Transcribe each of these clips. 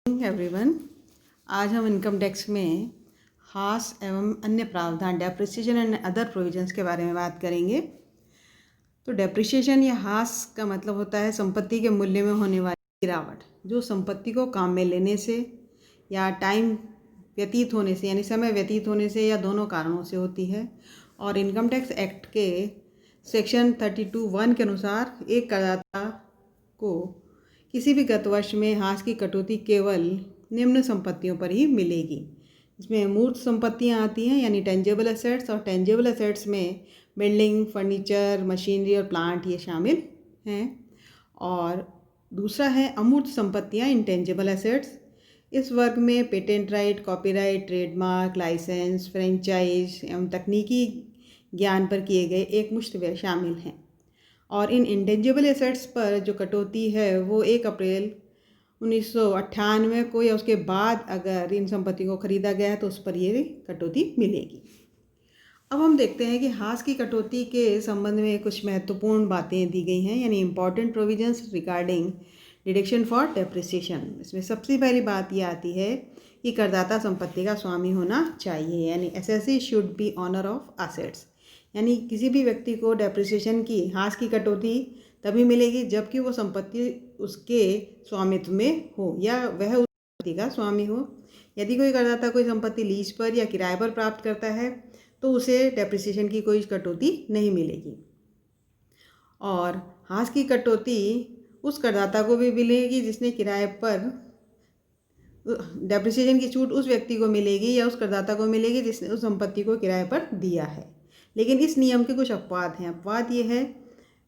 Everyone, आज हम income tax में हास एवं अन्य प्रावधान डेप्रिसिएशन एंड अदर प्रोविजंस के बारे में बात करेंगे। तो डेप्रिसिएशन या हास का मतलब होता है संपत्ति के मूल्य में होने वाली गिरावट, जो संपत्ति को काम में लेने से या टाइम व्यतीत होने से यानी समय व्यतीत होने से या दोनों कारणों से होती है। और इनकम टैक्स एक्ट के सेक्शन 32(1) के अनुसार एक करदाता को किसी भी गत वर्ष में हास की कटौती केवल निम्न संपत्तियों पर ही मिलेगी। इसमें मूर्त संपत्तियां आती हैं यानी टेंजेबल एसेट्स, और टेंजेबल एसेट्स में बिल्डिंग, फर्नीचर, मशीनरी और प्लांट ये शामिल हैं। और दूसरा है अमूर्त संपत्तियां, इंटेंजेबल एसेट्स। इस वर्ग में patent right, copyright, trademark, licence, franchise एवं तकनीकी ज्ञान पर किए गए एकमुश्त व्यय शामिल हैं। और इन इंटेंजिबल एसेट्स पर जो कटौती है वो 1 अप्रैल 1998 को या उसके बाद अगर इन संपत्ति को खरीदा गया है तो उस पर ये कटौती मिलेगी। अब हम देखते हैं कि हास की कटौती के संबंध में कुछ महत्वपूर्ण बातें दी गई हैं, यानी important provisions regarding deduction for depreciation. इसमें सबसे पहली बात ये आती है कि करदाता संपत्ति का स्वामी होना चाहिए, यानी assessee should be owner of assets. यानी किसी भी व्यक्ति को डेप्रिसिएशन की हास की कटौती तभी मिलेगी जबकि वो संपत्ति उसके स्वामित्व में हो या वह उस संपत्ति का स्वामी हो। यदि कोई करदाता कोई संपत्ति लीज पर या किराए पर प्राप्त करता है तो उसे डेप्रिसिएशन की कोई कटौती नहीं मिलेगी। और हास की कटौती उस करदाता को भी मिलेगी जिसने किराए पर, डेप्रिसिएशन की छूट उस व्यक्ति को मिलेगी या उस करदाता को मिलेगी जिसने उस संपत्ति को किराए पर दिया है। लेकिन इस नियम के कुछ अपवाद हैं। अपवाद ये है,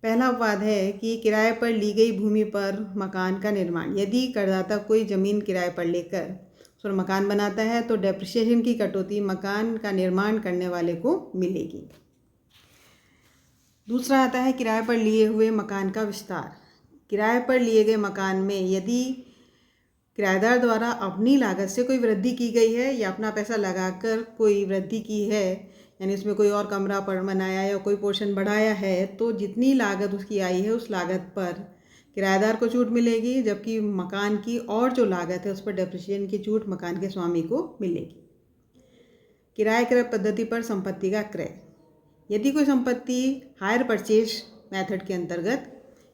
पहला अपवाद है कि किराए पर ली गई भूमि पर मकान का निर्माण। यदि करदाता कोई ज़मीन किराए पर लेकर उस पर मकान बनाता है तो डेप्रिसिएशन की कटौती मकान का निर्माण करने वाले को मिलेगी। दूसरा आता है किराए पर लिए हुए मकान का विस्तार। किराए पर लिए गए मकान में यदि किराएदार द्वारा अपनी लागत से कोई वृद्धि की गई है या अपना पैसा लगाकर कोई वृद्धि की है, यानी उसमें कोई और कमरा पर बनाया या कोई पोर्शन बढ़ाया है, तो जितनी लागत उसकी आई है उस लागत पर किराएदार को छूट मिलेगी, जबकि मकान की और जो लागत है उस पर डेप्रिसिएशन की छूट मकान के स्वामी को मिलेगी। किराए क्रय पद्धति पर संपत्ति का क्रय। यदि कोई संपत्ति हायर परचेज मेथड के अंतर्गत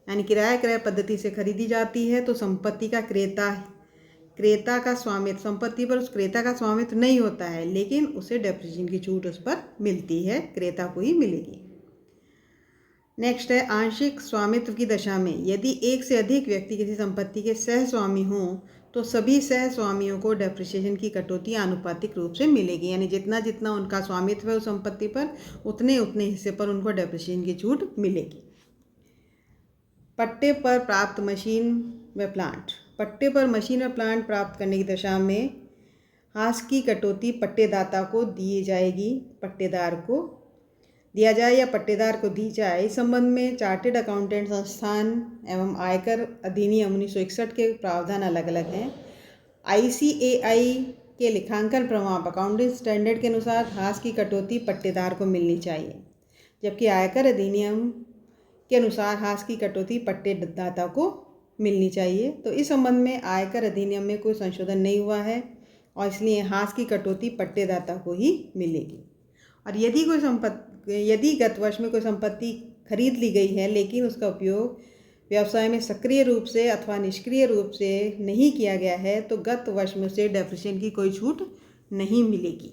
यानी किराया क्रय पद्धति से खरीदी जाती है तो संपत्ति का क्रेता का स्वामित्व, संपत्ति पर उस क्रेता का स्वामित्व नहीं होता है, लेकिन उसे डेप्रिसिएशन की छूट उस पर मिलती है, क्रेता को ही मिलेगी। नेक्स्ट है आंशिक स्वामित्व की दशा में यदि एक से अधिक व्यक्ति किसी संपत्ति के सह स्वामी हों तो सभी सह स्वामियों को डेप्रिसिएशन की कटौती आनुपातिक रूप से मिलेगी, यानी जितना जितना उनका स्वामित्व है उस संपत्ति पर उतने उतने हिस्से पर उनको डेप्रिसिएशन की छूट मिलेगी। पट्टे पर प्राप्त मशीन व प्लांट। पट्टे पर मशीन और प्लांट प्राप्त करने की दशा में हास की कटौती पट्टेदाता को दी जाएगी। पट्टेदार को दिया जाए या पट्टेदार को दी जाए, इस संबंध में चार्टेड अकाउंटेंट संस्थान एवं आयकर अधिनियम 1961 के प्रावधान अलग अलग हैं। ICAI के लेखांकन प्रमाण अकाउंटिंग स्टैंडर्ड के अनुसार हास की कटौती पट्टेदार को मिलनी चाहिए, जबकि आयकर अधिनियम के अनुसार हास की कटौती पट्टेदाता को मिलनी चाहिए। तो इस संबंध में आयकर अधिनियम में कोई संशोधन नहीं हुआ है और इसलिए हास की कटौती पट्टेदाता को ही मिलेगी। और यदि गत वर्ष में कोई संपत्ति खरीद ली गई है लेकिन उसका उपयोग व्यवसाय में सक्रिय रूप से अथवा निष्क्रिय रूप से नहीं किया गया है तो गत वर्ष में उसे डेप्रिसिएशन की कोई छूट नहीं मिलेगी।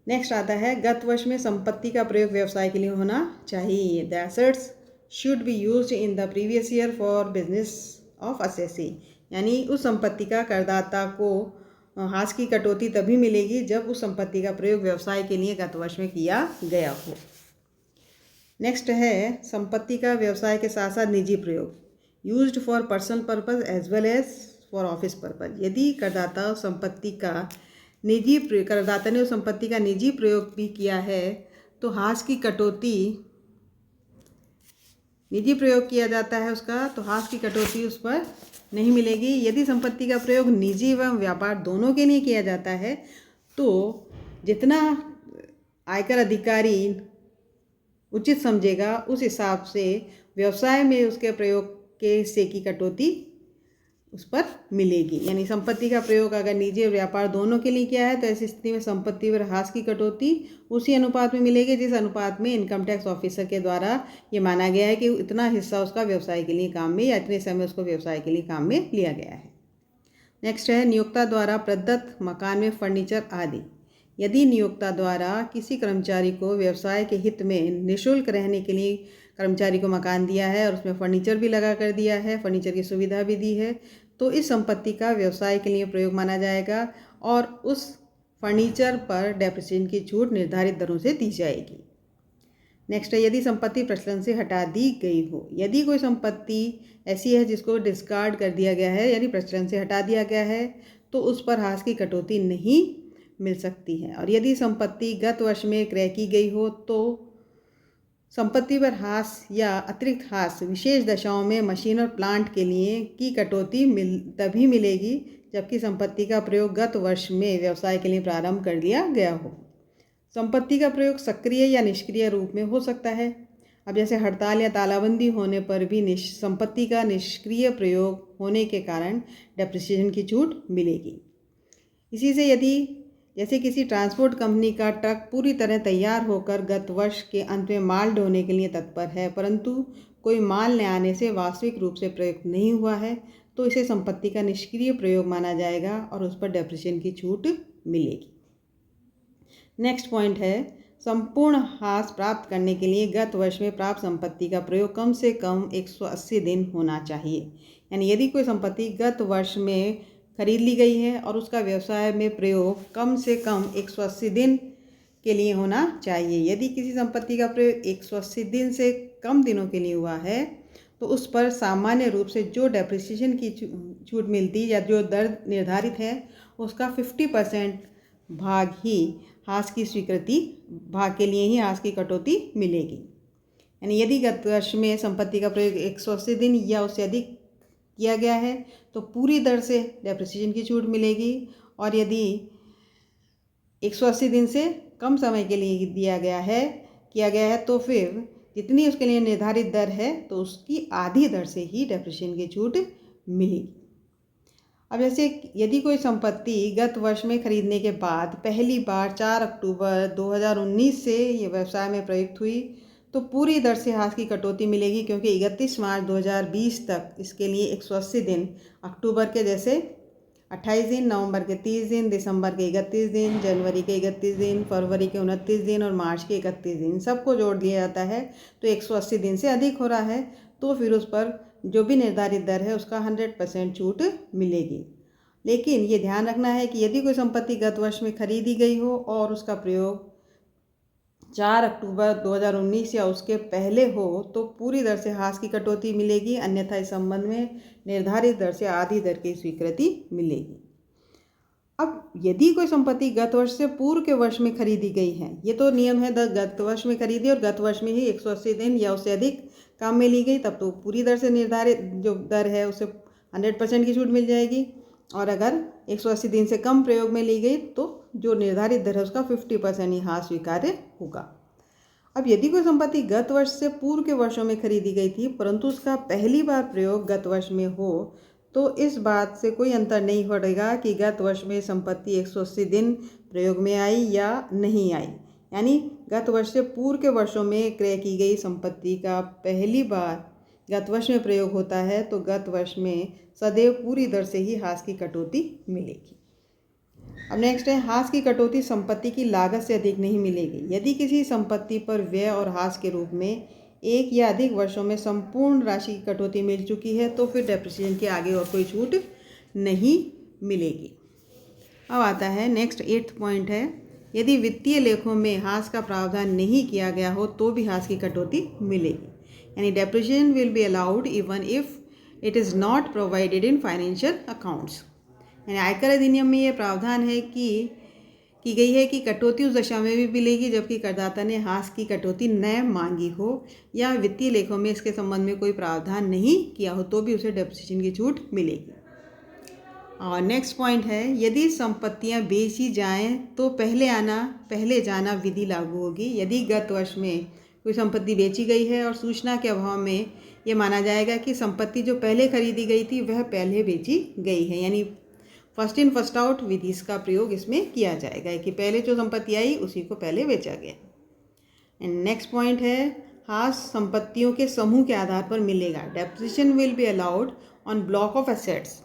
नेक्स्ट आता है गत वर्ष में संपत्ति का प्रयोग व्यवसाय के लिए होना चाहिए। The assets should be used in the previous year for business of assessee, यानी उस संपत्ति का करदाता को हास की कटौती तभी मिलेगी जब उस संपत्ति का प्रयोग व्यवसाय के लिए गत वर्ष में किया गया हो। नेक्स्ट है संपत्ति का व्यवसाय के साथ साथ निजी प्रयोग, used for personal purpose as well as for office purpose. यदि करदाता ने उस संपत्ति का निजी प्रयोग भी किया है तो हास की कटौती, निजी प्रयोग किया जाता है उसका तो हास की कटौती उस पर नहीं मिलेगी। यदि संपत्ति का प्रयोग निजी एवं व्यापार दोनों के लिए किया जाता है तो जितना आयकर अधिकारी उचित समझेगा उस हिसाब से व्यवसाय में उसके प्रयोग के हिस्से की कटौती उस पर मिलेगी। यानी संपत्ति का प्रयोग अगर निजी और व्यापार दोनों के लिए किया है तो ऐसी स्थिति में संपत्ति पर ह्रास की कटौती उसी अनुपात में मिलेगी जिस अनुपात में इनकम टैक्स ऑफिसर के द्वारा ये माना गया है कि इतना हिस्सा उसका व्यवसाय के लिए काम में या इतने समय उसको व्यवसाय के लिए काम में लिया गया है। नेक्स्ट है नियोक्ता द्वारा प्रदत्त मकान में फर्नीचर आदि। यदि नियोक्ता द्वारा किसी कर्मचारी को व्यवसाय के हित में निःशुल्क रहने के लिए कर्मचारी को मकान दिया है और उसमें फर्नीचर भी लगा कर दिया है, फर्नीचर की सुविधा भी दी है, तो इस संपत्ति का व्यवसाय के लिए प्रयोग माना जाएगा और उस फर्नीचर पर डेप्रिसिएशन की छूट निर्धारित दरों से दी जाएगी। नेक्स्ट है यदि संपत्ति प्रचलन से हटा दी गई हो। यदि कोई संपत्ति ऐसी है जिसको डिस्कार्ड कर दिया गया है यानी प्रचलन से हटा दिया गया है तो उस पर ह्रास की कटौती नहीं मिल सकती है। और यदि संपत्ति गत वर्ष में क्रय की गई हो तो संपत्ति पर ह्रास या अतिरिक्त ह्रास विशेष दशाओं में मशीन और प्लांट के लिए की कटौती तभी मिलेगी जबकि संपत्ति का प्रयोग गत वर्ष में व्यवसाय के लिए प्रारंभ कर लिया गया हो। संपत्ति का प्रयोग सक्रिय या निष्क्रिय रूप में हो सकता है। अब जैसे हड़ताल या तालाबंदी होने पर भी संपत्ति का निष्क्रिय प्रयोग होने के कारण डेप्रिसिएशन की छूट मिलेगी। इसी से यदि जैसे किसी ट्रांसपोर्ट कंपनी का ट्रक पूरी तरह तैयार होकर गत वर्ष के अंत में माल ढोने के लिए तत्पर है परंतु कोई माल न आने से वास्तविक रूप से प्रयुक्त नहीं हुआ है तो इसे संपत्ति का निष्क्रिय प्रयोग माना जाएगा और उस पर डेप्रिसिएशन की छूट मिलेगी। नेक्स्ट पॉइंट है संपूर्ण ह्रास प्राप्त करने के लिए गत वर्ष में प्राप्त संपत्ति का प्रयोग कम से कम 180 दिन होना चाहिए। यानी यदि कोई संपत्ति गत वर्ष में खरीद ली गई है और उसका व्यवसाय में प्रयोग कम से कम 180 दिन के लिए होना चाहिए। यदि किसी संपत्ति का प्रयोग 180 दिन से कम दिनों के लिए हुआ है तो उस पर सामान्य रूप से जो डेप्रिसिएशन की छूट मिलती या जो दर निर्धारित है उसका 50% भाग ही ह्रास की स्वीकृति भाग के लिए ही ह्रास की कटौती मिलेगी। यानी यदि गत वर्ष में संपत्ति का प्रयोग 180 दिन या उससे अधिक किया गया है तो पूरी दर से डेप्रिसिएशन की छूट मिलेगी और यदि 180 दिन से कम समय के लिए किया गया है तो फिर जितनी उसके लिए निर्धारित दर है तो उसकी आधी दर से ही डेप्रिसिएशन की छूट मिलेगी। अब जैसे यदि कोई संपत्ति गत वर्ष में खरीदने के बाद पहली बार 4 अक्टूबर 2019 से ये व्यवसाय में प्रयुक्त हुई तो पूरी दर से ह्रास की कटौती मिलेगी क्योंकि 31 मार्च 2020 तक इसके लिए 180 दिन अक्टूबर के जैसे 28 दिन, नवंबर के 30 दिन, दिसंबर के 31 दिन, जनवरी के 31 दिन, फरवरी के 29 दिन और मार्च के 31 दिन सबको जोड़ दिया जाता है तो 180 दिन से अधिक हो रहा है तो फिर उस पर जो भी निर्धारित दर है उसका 100% छूट मिलेगी। लेकिन ये ध्यान रखना है कि यदि कोई संपत्ति गत वर्ष में खरीदी गई हो और उसका प्रयोग 4 अक्टूबर 2019 या उसके पहले हो तो पूरी दर से ह्रास की कटौती मिलेगी, अन्यथा इस संबंध में निर्धारित दर से आधी दर की स्वीकृति मिलेगी। अब यदि कोई संपत्ति गत वर्ष से पूर्व के वर्ष में खरीदी गई है, ये तो नियम है गत वर्ष में खरीदी और गत वर्ष में ही 180 दिन या उससे अधिक काम में ली गई तब तो पूरी दर से निर्धारित जो दर है उसे 100% की छूट मिल जाएगी और अगर 180 दिन से कम प्रयोग में ली गई तो जो निर्धारित दर है उसका 50% ही ह्रास स्वीकार्य होगा। अब यदि कोई संपत्ति गत वर्ष से पूर्व के वर्षों में खरीदी गई थी परंतु उसका पहली बार प्रयोग गत वर्ष में हो तो इस बात से कोई अंतर नहीं पड़ेगा कि गत वर्ष में संपत्ति 180 दिन प्रयोग में आई या नहीं आई। यानी गत वर्ष से पूर्व के वर्षों में क्रय की गई संपत्ति का पहली बार गत वर्ष में प्रयोग होता है तो गत वर्ष में सदैव पूरी दर से ही ह्रास की कटौती मिलेगी। अब नेक्स्ट है ह्रास की कटौती संपत्ति की लागत से अधिक नहीं मिलेगी। यदि किसी संपत्ति पर व्यय और ह्रास के रूप में एक या अधिक वर्षों में संपूर्ण राशि की कटौती मिल चुकी है तो फिर डेप्रिसिएशन के आगे और कोई छूट नहीं मिलेगी। अब आता है नेक्स्ट 8th पॉइंट है यदि वित्तीय लेखों में ह्रास का प्रावधान नहीं किया गया हो तो भी ह्रास की कटौती मिलेगी। यानी depreciation will be allowed even if it is not provided in financial accounts. यानी आयकर अधिनियम में ये प्रावधान है की गई है कि कटौती उस दशा में भी मिलेगी जबकि करदाता ने ह्रास की कटौती न मांगी हो या वित्तीय लेखों में इसके संबंध में कोई प्रावधान नहीं किया हो तो भी उसे डेप्रिसिएशन की छूट मिलेगी। और नेक्स्ट पॉइंट है यदि संपत्तियां बेची जाएं तो पहले जाना विधि लागू होगी। यदि गत वर्ष में कोई संपत्ति बेची गई है और सूचना के अभाव में ये माना जाएगा कि संपत्ति जो पहले खरीदी गई थी वह पहले बेची गई है, यानी फर्स्ट इन फर्स्ट आउट विधि का प्रयोग इसमें किया जाएगा कि पहले जो संपत्ति आई उसी को पहले बेचा गया। एंड नेक्स्ट पॉइंट है हाश संपत्तियों के समूह के आधार पर मिलेगा। Depreciation will be allowed on block of assets.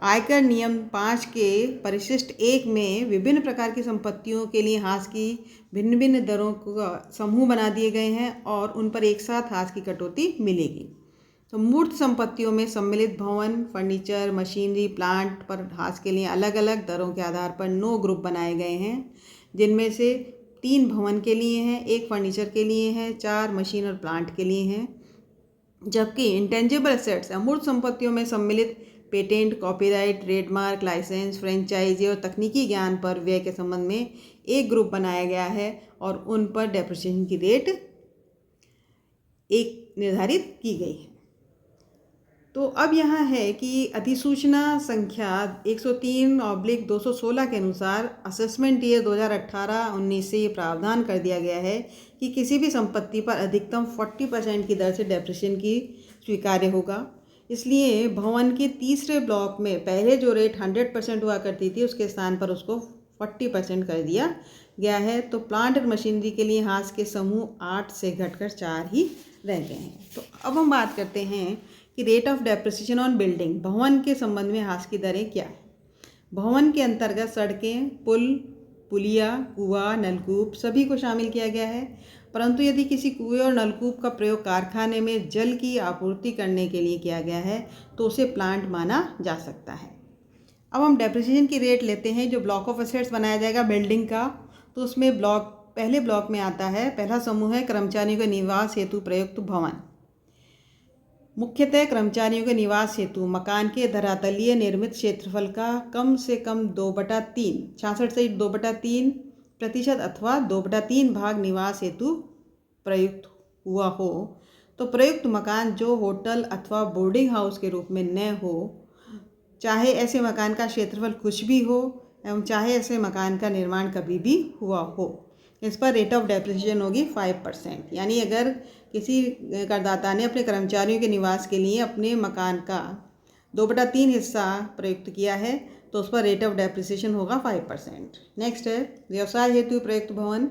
आयकर नियम 5 के परिशिष्ट 1 में विभिन्न प्रकार की संपत्तियों के लिए हाश की भिन्न भिन्न दरों का समूह बना दिए गए हैं और उन पर एक साथ हाश की कटौती मिलेगी। तो मूर्त संपत्तियों में सम्मिलित भवन, फर्नीचर, मशीनरी, प्लांट पर हाश के लिए अलग अलग दरों के आधार पर 9 ग्रुप बनाए गए हैं, जिनमें से 3 भवन के लिए हैं, 1 फर्नीचर के लिए हैं, 4 मशीन और प्लांट के लिए हैं। जबकि इंटेंजिबल एसेट्स अमूर्त संपत्तियों में सम्मिलित patent, copyright, trademark, licence, franchisee और तकनीकी ज्ञान पर व्यय के संबंध में एक ग्रुप बनाया गया है और उन पर डेप्रिसिएशन की रेट एक निर्धारित की गई है। तो अब यहाँ है कि अधिसूचना संख्या 103/216 के अनुसार असेसमेंट ईयर 2018-19 से ये प्रावधान कर दिया गया है कि किसी भी संपत्ति पर अधिकतम 40% की दर से डेप्रिसिएशन की स्वीकार्य होगा। इसलिए भवन के तीसरे ब्लॉक में पहले जो रेट 100% हुआ करती थी उसके स्थान पर उसको 40% कर दिया गया है। तो प्लांट और मशीनरी के लिए हाश के समूह 8 से घटकर 4 ही रह गए हैं। तो अब हम बात करते हैं कि rate of depreciation on building, भवन के संबंध में हाश की दरें क्या है। भवन के अंतर्गत सड़कें, पुल, पुलिया, कुआं, नलकूप सभी को शामिल किया गया है, परंतु यदि किसी कुएं और नलकूप का प्रयोग कारखाने में जल की आपूर्ति करने के लिए किया गया है तो उसे प्लांट माना जा सकता है। अब हम डेप्रिसिएशन की रेट लेते हैं। जो ब्लॉक ऑफ एसेट्स बनाया जाएगा बिल्डिंग का, तो उसमें पहले ब्लॉक में आता है, पहला समूह है कर्मचारियों के निवास हेतु प्रयुक्त भवन। मुख्यतः कर्मचारियों के निवास हेतु मकान के धरातलीय निर्मित क्षेत्रफल का कम से कम 2/3 66 से 2/3% अथवा 2/3 भाग निवास हेतु प्रयुक्त हुआ हो तो प्रयुक्त मकान जो होटल अथवा बोर्डिंग हाउस के रूप में न हो, चाहे ऐसे मकान का क्षेत्रफल कुछ भी हो एवं चाहे ऐसे मकान का निर्माण कभी भी हुआ हो, इस पर रेट ऑफ डेप्रिसिएशन होगी 5%। यानी अगर किसी करदाता ने अपने कर्मचारियों के निवास के लिए अपने मकान का 2/3 हिस्सा प्रयुक्त किया है तो उस पर रेट ऑफ डेप्रिसिएशन होगा 5%। नेक्स्ट है व्यवसाय हेतु प्रयुक्त भवन,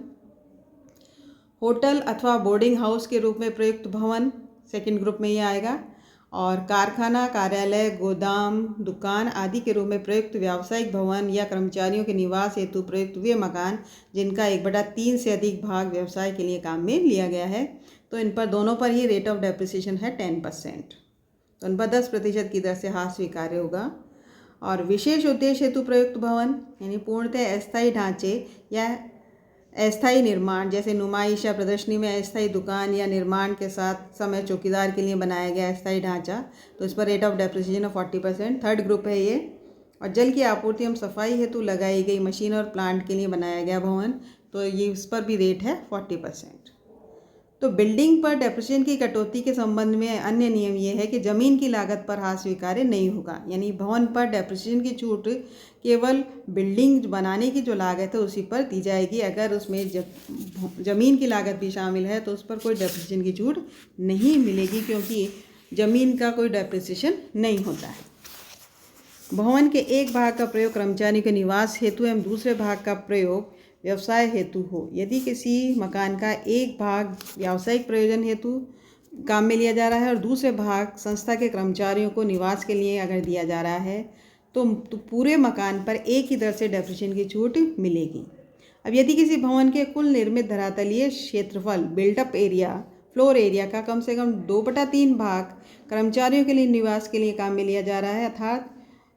होटल अथवा बोर्डिंग हाउस के रूप में प्रयुक्त भवन सेकंड ग्रुप में ये आएगा, और कारखाना, कार्यालय, गोदाम, दुकान आदि के रूप में प्रयुक्त व्यावसायिक भवन या कर्मचारियों के निवास हेतु प्रयुक्त वे मकान जिनका 1/3 से अधिक भाग व्यवसाय के लिए काम में लिया गया है, तो इन पर दोनों पर ही रेट ऑफ डेप्रिसिएशन है 10%। तो इन पर 10% की दर से हाश स्वीकार्य होगा। और विशेष उद्देश्य हेतु प्रयुक्त भवन यानी पूर्णतः अस्थायी ढांचे या अस्थायी निर्माण, जैसे नुमाइश या प्रदर्शनी में अस्थायी दुकान या निर्माण के साथ समय चौकीदार के लिए बनाया गया अस्थायी ढांचा, तो इस पर rate of depreciation of 40%। Third group है ये। और जल की आपूर्ति एवं सफाई हेतु लगाई गई मशीन और प्लांट के लिए बनाया गया भवन, तो ये इस पर भी रेट है 40%। तो बिल्डिंग पर डेप्रिसिएशन की कटौती के संबंध में अन्य नियम ये है कि ज़मीन की लागत पर हाश स्वीकार्य नहीं होगा। यानी भवन पर डेप्रिसिएशन की छूट केवल बिल्डिंग बनाने की जो लागत है उसी पर दी जाएगी। अगर उसमें ज़मीन की लागत भी शामिल है तो उस पर कोई डेप्रिसिएशन की छूट नहीं मिलेगी, क्योंकि ज़मीन का कोई डेप्रिसिएशन नहीं होता है। भवन के एक भाग का प्रयोग कर्मचारी के निवास हेतु एवं दूसरे भाग का प्रयोग व्यवसाय हेतु हो। यदि किसी मकान का एक भाग व्यावसायिक प्रयोजन हेतु काम में लिया जा रहा है और दूसरे भाग संस्था के कर्मचारियों को निवास के लिए अगर दिया जा रहा है तो पूरे मकान पर एक ही दर से डेप्रिसिएशन की छूट मिलेगी। अब यदि किसी भवन के कुल निर्मित धरातलीय क्षेत्रफल बिल्टअप एरिया फ्लोर एरिया का कम से कम 2/3 भाग कर्मचारियों के लिए निवास के लिए काम में लिया जा रहा है, अर्थात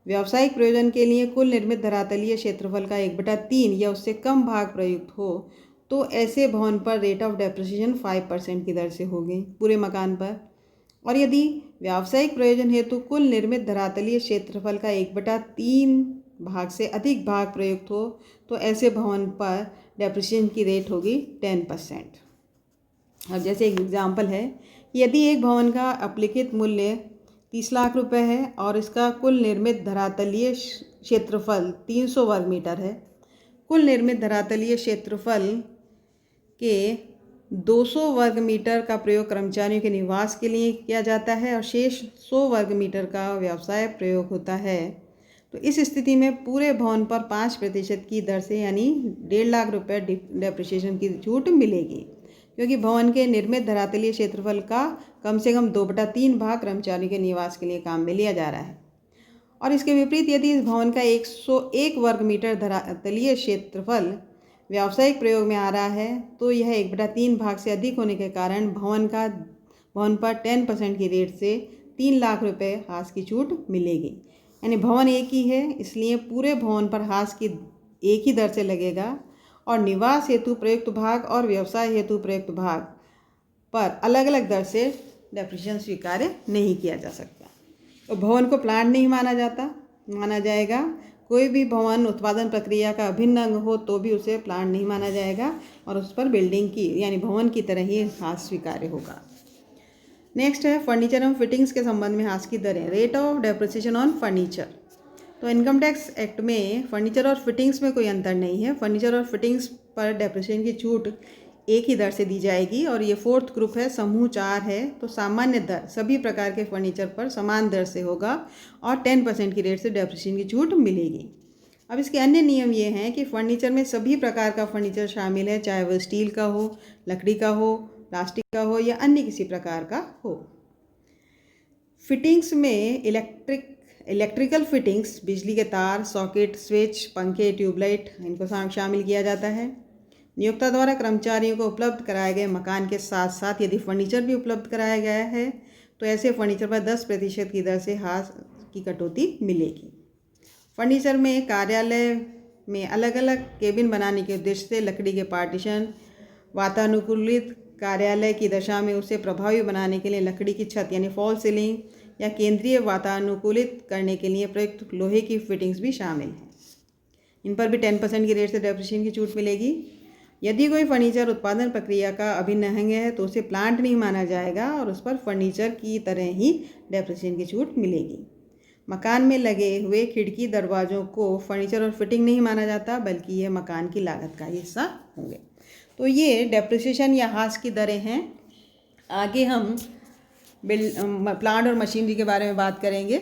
व्यावसायिक प्रयोजन के लिए कुल निर्मित धरातलीय क्षेत्रफल का 1/3 या उससे कम भाग प्रयुक्त हो, तो ऐसे भवन पर रेट ऑफ डेप्रिसिएशन 5% की दर से होगी पूरे मकान पर। और यदि व्यावसायिक प्रयोजन हेतु कुल निर्मित धरातलीय क्षेत्रफल का 1/3 भाग से अधिक भाग प्रयुक्त हो तो ऐसे भवन पर डेप्रिसिएशन की रेट होगी 10%। अब जैसे एक एग्जाम्पल है, यदि एक भवन का अपलिखित मूल्य 30 लाख रुपए है और इसका कुल निर्मित धरातलीय क्षेत्रफल 300 वर्ग मीटर है, कुल निर्मित धरातलीय क्षेत्रफल के 200 वर्ग मीटर का प्रयोग कर्मचारियों के निवास के लिए किया जाता है और शेष 100 वर्ग मीटर का व्यवसाय प्रयोग होता है। तो इस स्थिति में पूरे भवन पर 5% की दर से यानी 1.5 लाख रुपये डेप्रिसिएशन की छूट मिलेगी, क्योंकि भवन के निर्मित धरातलीय क्षेत्रफल का कम से कम 2/3 भाग कर्मचारियों के निवास के लिए काम में लिया जा रहा है। और इसके विपरीत यदि इस भवन का 101 वर्ग मीटर धरातलीय क्षेत्रफल व्यावसायिक प्रयोग में आ रहा है तो यह 1/3 भाग से अधिक होने के कारण भवन पर 10% की रेट से 3 लाख रुपये हास की छूट मिलेगी। यानी भवन एक ही है, इसलिए पूरे भवन पर हास की एक ही दर से लगेगा और निवास हेतु प्रयुक्त भाग और व्यवसाय हेतु प्रयुक्त भाग पर अलग अलग दर से डेप्रिसिएशन स्वीकार्य नहीं किया जा सकता। तो भवन को प्लांट नहीं माना जाएगा। कोई भी भवन उत्पादन प्रक्रिया का अभिन्न अंग हो तो भी उसे प्लांट नहीं माना जाएगा और उस पर बिल्डिंग की यानी भवन की तरह ही हास स्वीकार्य होगा। नेक्स्ट है फर्नीचर एवं फिटिंग्स के संबंध में हास की दरें। Rate of depreciation on furniture. तो इनकम टैक्स एक्ट में फर्नीचर और फिटिंग्स में कोई अंतर नहीं है। फर्नीचर और फिटिंग्स पर डेप्रिसिएशन की छूट एक ही दर से दी जाएगी और ये 4th ग्रुप है, समूह 4 है। तो सामान्य दर सभी प्रकार के फर्नीचर पर समान दर से होगा और 10% की रेट से डेप्रिसिएशन की छूट मिलेगी। अब इसके अन्य नियम ये हैं कि फर्नीचर में सभी प्रकार का फर्नीचर शामिल है, चाहे वह स्टील का हो, लकड़ी का हो, प्लास्टिक का हो या अन्य किसी प्रकार का हो। फिटिंग्स में इलेक्ट्रिकल फिटिंग्स, बिजली के तार, सॉकेट, स्विच, पंखे, ट्यूबलाइट, इनको शामिल किया जाता है। नियोक्ता द्वारा कर्मचारियों को उपलब्ध कराए गए मकान के साथ साथ यदि फर्नीचर भी उपलब्ध कराया गया है तो ऐसे फर्नीचर पर 10% की दर से हास की कटौती मिलेगी। फर्नीचर में कार्यालय में अलग अलग केबिन बनाने के उद्देश्य से लकड़ी के पार्टीशन, वातानुकूलित कार्यालय की दशा में उसे प्रभावी बनाने के लिए लकड़ी की छत यानी फॉल सीलिंग या केंद्रीय वातानुकूलित करने के लिए प्रयुक्त लोहे की फिटिंग्स भी शामिल हैं। इन पर भी 10% की रेट से डेप्रिसिएशन की छूट मिलेगी। यदि कोई फर्नीचर उत्पादन प्रक्रिया का अभिन्न अंग है तो उसे प्लांट नहीं माना जाएगा और उस पर फर्नीचर की तरह ही डेप्रिसिएशन की छूट मिलेगी। मकान में लगे हुए खिड़की दरवाज़ों को फर्नीचर और फिटिंग नहीं माना जाता, बल्कि यह मकान की लागत का हिस्सा होंगे। तो ये डेप्रिसिएशन या हास की दरें हैं। आगे हम प्लांट और मशीनरी के बारे में बात करेंगे।